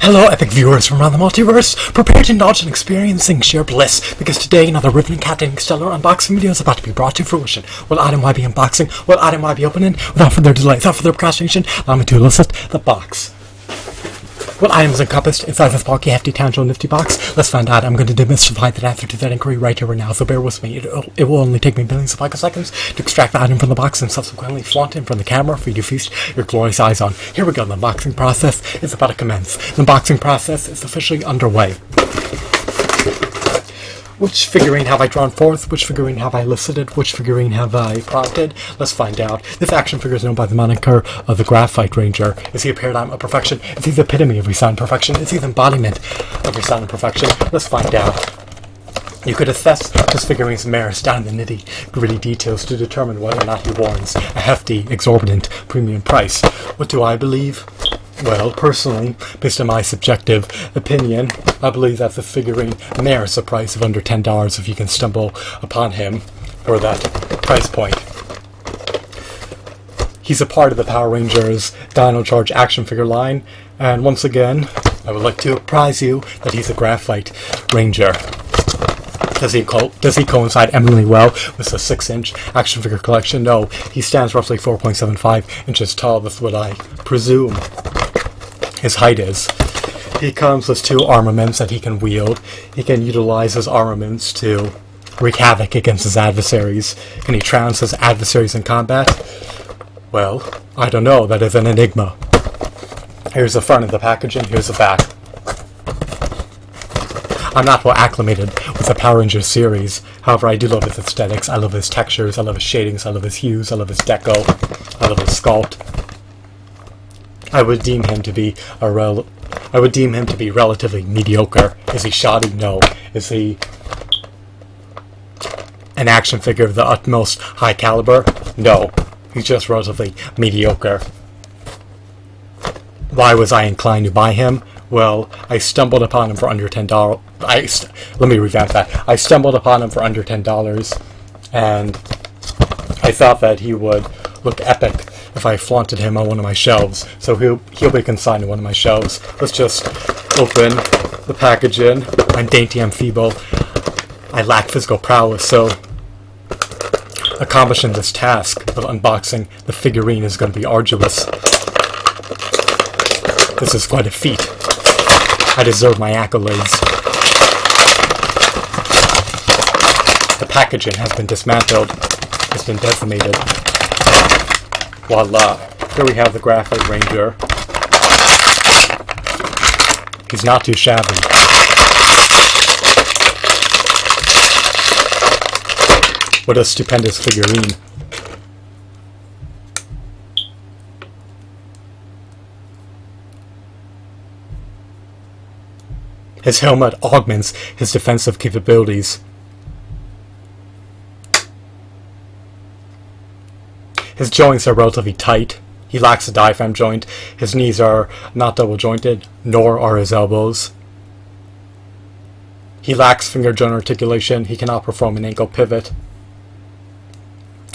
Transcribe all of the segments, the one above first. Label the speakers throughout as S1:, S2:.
S1: Hello, epic viewers from around the multiverse. Prepare to indulge in experiencing sheer bliss, because today another riveting captivating stellar unboxing video is about to be brought to fruition. What item will I be unboxing? What item will I be opening? Without further delay, without further procrastination, allow me to elicit the box. What item is encompassed inside this bulky, hefty, tangible, nifty box? Let's find out. I'm going to demystify the answer to that inquiry right here and now, so bear with me. It will only take me billions of picoseconds to extract the item from the box and subsequently flaunt it in front of the camera for you to feast your glorious eyes on. Here we go. The unboxing process is about to commence. The unboxing process is officially underway. Which figurine have I drawn forth? Which figurine have I elicited? Which figurine have I prompted? Let's find out. This action figure is known by the moniker of the Graphite Ranger. Is he a paradigm of perfection? Is he the epitome of resounding perfection? Is he the embodiment of resounding perfection? Let's find out. You could assess this figurine's merits down in the nitty-gritty details to determine whether or not he warrants a hefty, exorbitant premium price. What do I believe? Well, personally, based on my subjective opinion, I believe that the figurine merits a price of under $10 if you can stumble upon him for that price point. He's a part of the Power Rangers Dino Charge action figure line, and once again, I would like to apprise you that he's a Graphite Ranger. Does he coincide eminently well with the 6-inch action figure collection? No, he stands roughly 4.75 inches tall. That's what I presume his height is. He comes with 2 armaments that he can wield. He can utilize his armaments to wreak havoc against his adversaries. Can he trounce his adversaries in combat? Well, I don't know. That is an enigma. Here's the front of the packaging. Here's the back. I'm not well acclimated with the Power Rangers series. However, I do love his aesthetics. I love his textures. I love his shadings. I love his hues. I love his deco. I love his sculpt. I would deem him to be relatively mediocre. Is he shoddy? No. Is he an action figure of the utmost high caliber? No. He's just relatively mediocre. Why was I inclined to buy him? Well, I stumbled upon him for under $10. Let me revamp that. I stumbled upon him for under $10, and I thought that he would look epic if I flaunted him on one of my shelves. So he'll be consigned to one of my shelves. Let's just open the packaging. I'm dainty, I'm feeble. I lack physical prowess, so accomplishing this task of unboxing the figurine is going to be arduous. This is quite a feat. I deserve my accolades. The packaging has been dismantled. It's been decimated. Voila. Here we have the Graphite Ranger. He's not too shabby. What a stupendous figurine. His helmet augments his defensive capabilities. His joints are relatively tight. He lacks a diaphragm joint. His knees are not double jointed, nor are his elbows. He lacks finger joint articulation. He cannot perform an ankle pivot.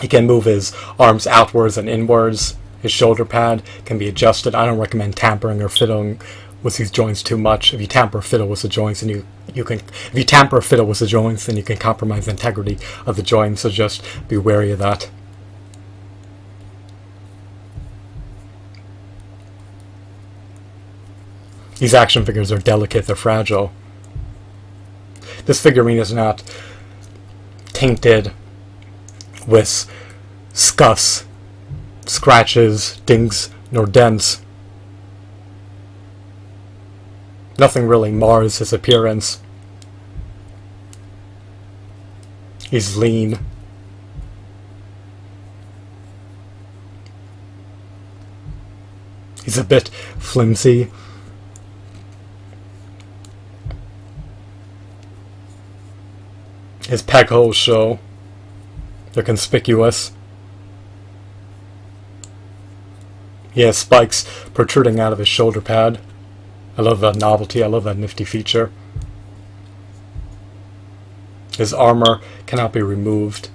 S1: He can move his arms outwards and inwards. His shoulder pad can be adjusted. I don't recommend tampering or fiddling with these joints too much. If you tamper or fiddle with the joints, then you can compromise the integrity of the joint. So just be wary of that. These action figures are delicate, they're fragile. This figurine is not tainted with scuffs, scratches, dings, nor dents. Nothing really mars his appearance. He's lean. He's a bit flimsy. His peg holes show. They're conspicuous. He has spikes protruding out of his shoulder pad. I love that novelty. I love that nifty feature. His armor cannot be removed.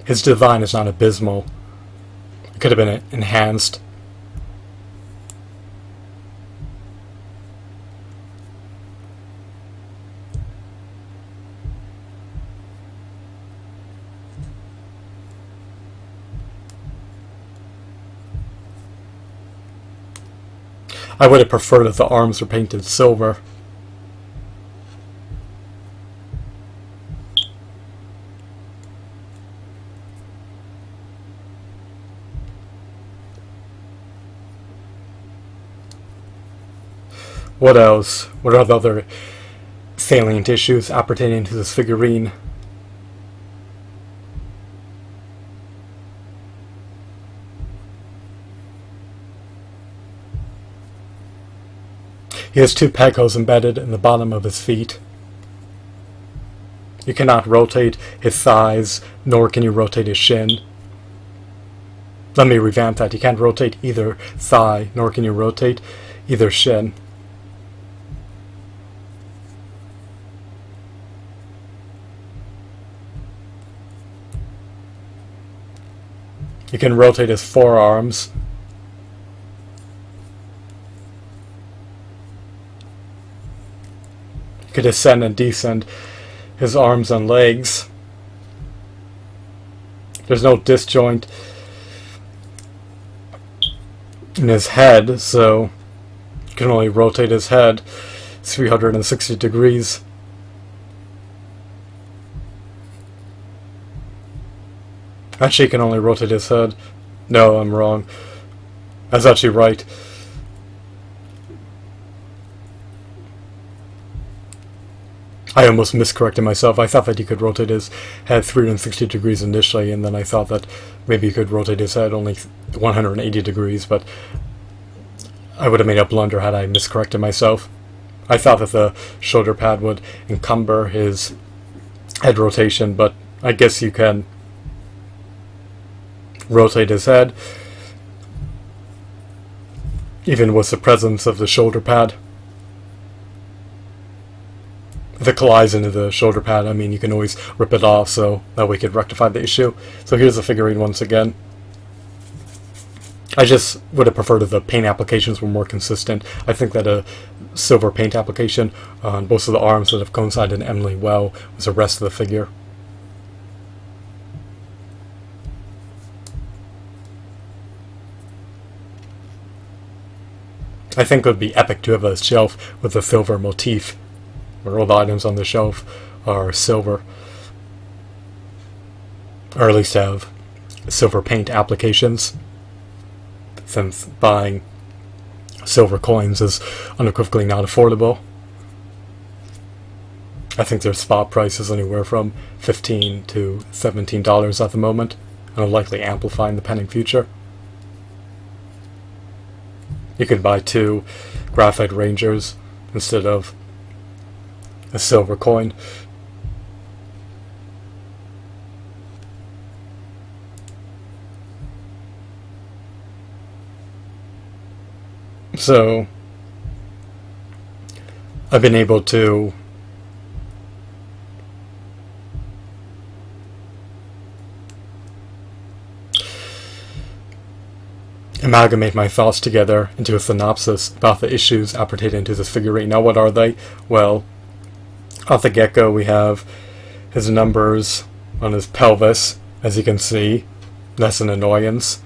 S1: His design is not abysmal. It could have been enhanced. I would have preferred if the arms were painted silver. What else? What are the other salient issues appertaining to this figurine? He has 2 peg holes embedded in the bottom of his feet. You cannot rotate his thighs, nor can you rotate his shin. Let me revamp that. You can't rotate either thigh, nor can you rotate either shin. You can rotate his forearms. You could ascend and descend his arms and legs. There's no disjoint in his head, so you can only rotate his head 360 degrees. Actually, you can only rotate his head. No, I'm wrong. That's actually right. I almost miscorrected myself. I thought that you could rotate his head 360 degrees initially, and then I thought that maybe you could rotate his head only 180 degrees, but I would have made a blunder had I miscorrected myself. I thought that the shoulder pad would encumber his head rotation, but I guess you can rotate his head even with the presence of the shoulder pad. If it collides into the shoulder pad, I mean, you can always rip it off, so that we could rectify the issue. So here's the figurine once again. I just would have preferred if the paint applications were more consistent. I think that a silver paint application on both of the arms would have coincided eminently well with the rest of the figure. I think it would be epic to have a shelf with a silver motif, where all the items on the shelf are silver, or at least have silver paint applications, since buying silver coins is unequivocally not affordable. I think their spot price is anywhere from $15 to $17 at the moment, and will likely amplify in the pending future. You could buy 2 Graphite Rangers instead of a silver coin. So I've been able to amalgamate my thoughts together into a synopsis about the issues appertaining to this figurine. Now, what are they? Well, off the get-go, we have his numbers on his pelvis, as you can see. That's an annoyance.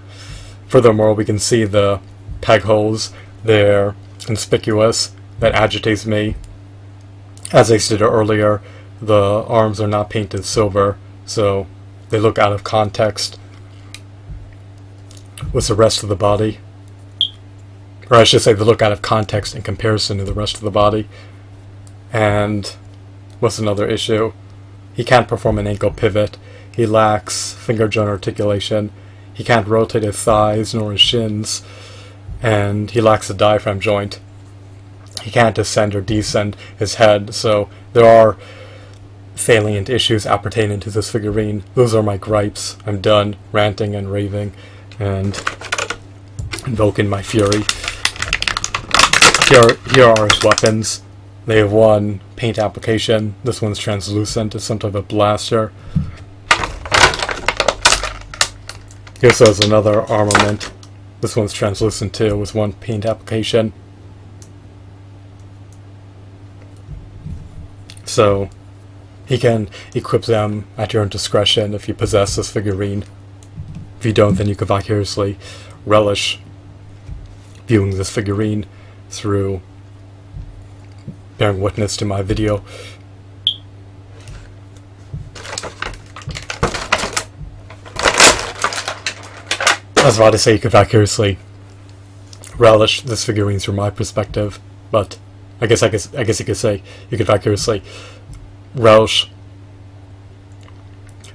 S1: Furthermore, we can see the peg holes. They're conspicuous. That agitates me. As I stated earlier, the arms are not painted silver, so they look out of context with the rest of the body. Or I should say they look out of context in comparison to the rest of the body. And what's another issue? He can't perform an ankle pivot. He lacks finger joint articulation. He can't rotate his thighs nor his shins. And he lacks a diaphragm joint. He can't ascend or descend his head. So there are salient issues appertaining to this figurine. Those are my gripes. I'm done ranting and raving and invoking my fury. Here are his weapons. They have one paint application. This one's translucent. It's some type of blaster. He also has another armament. This one's translucent too, with one paint application. So he can equip them at your own discretion if you possess this figurine. If you don't, then you could vicariously relish viewing this figurine through bearing witness to my video. I was about to say you could vicariously relish this figurine through my perspective, but I guess you could say you could vicariously relish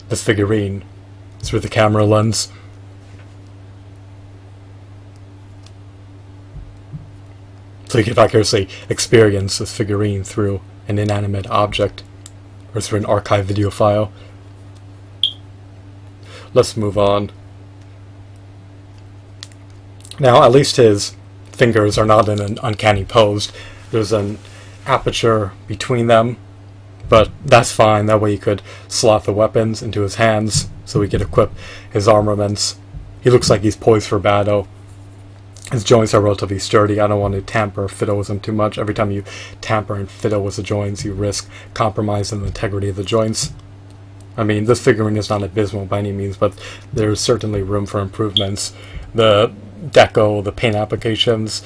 S1: this figurine through the camera lens. So you could vicariously experience this figurine through an inanimate object or through an archive video file. Let's move on. Now, at least his fingers are not in an uncanny pose. There's an aperture between them, but that's fine. That way you could slot the weapons into his hands so he could equip his armaments. He looks like he's poised for battle. His joints are relatively sturdy. I don't want to tamper or fiddle with them too much. Every time you tamper and fiddle with the joints, you risk compromising the integrity of the joints. I mean, this figurine is not abysmal by any means, but there's certainly room for improvements. The deco, the paint applications,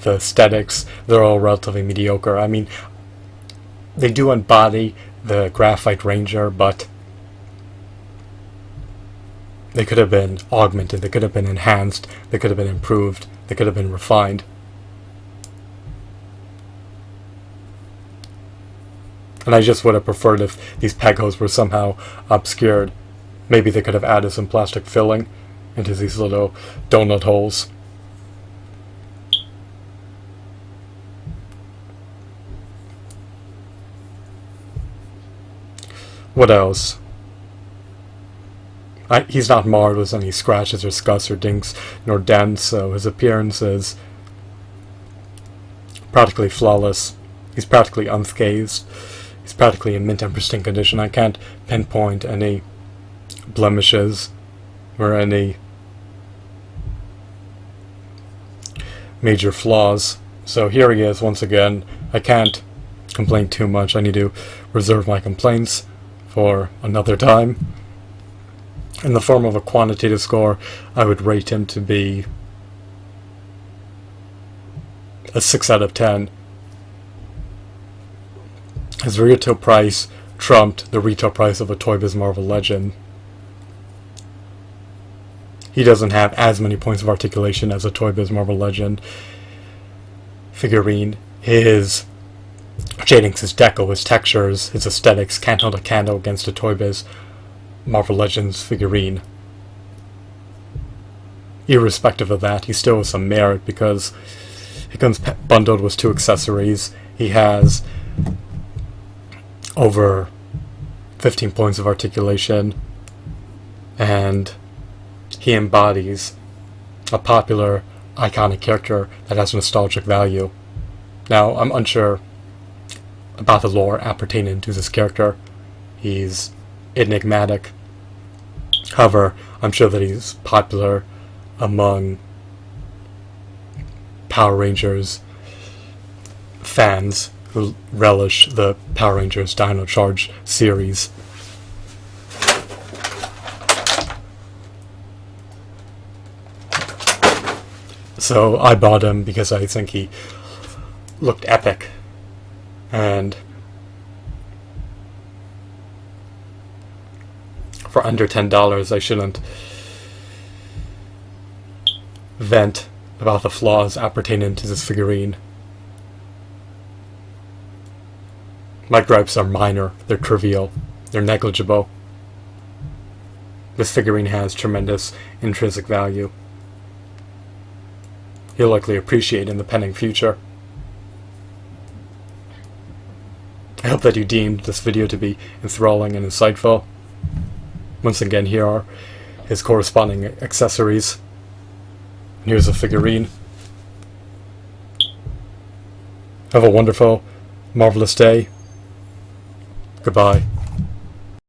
S1: the aesthetics, they're all relatively mediocre. I mean, they do embody the Graphite Ranger, but they could have been augmented, they could have been enhanced, they could have been improved, they could have been refined. And I just would have preferred if these peg holes were somehow obscured. Maybe they could have added some plastic filling into these little donut holes. What else? He's not marred with any scratches or scuffs or dinks nor dents, so his appearance is practically flawless. He's practically unscathed. He's practically in mint and pristine condition. I can't pinpoint any blemishes or any major flaws. So here he is once again. I can't complain too much. I need to reserve my complaints for another time. In the form of a quantitative score, I would rate him to be a 6 out of 10. His retail price trumped the retail price of a Toy Biz Marvel Legend. He doesn't have as many points of articulation as a Toy Biz Marvel Legend figurine. His shadings, his deco, his textures, his aesthetics can't hold a candle against a Toy Biz Marvel Legends figurine. Irrespective of that, he still has some merit because he comes bundled with 2 accessories. He has over 15 points of articulation, and he embodies a popular, iconic character that has nostalgic value. Now, I'm unsure about the lore appertaining to this character. He's enigmatic. However, I'm sure that he's popular among Power Rangers fans who relish the Power Rangers Dino Charge series. So I bought him because I think he looked epic, and for under $10 I shouldn't vent about the flaws appertaining to this figurine. My gripes are minor, they're trivial, they're negligible. This figurine has tremendous intrinsic value. You'll likely appreciate in the pending future. I hope that you deemed this video to be enthralling and insightful. Once again, here are his corresponding accessories. And here's a figurine. Have a wonderful, marvelous day. Goodbye.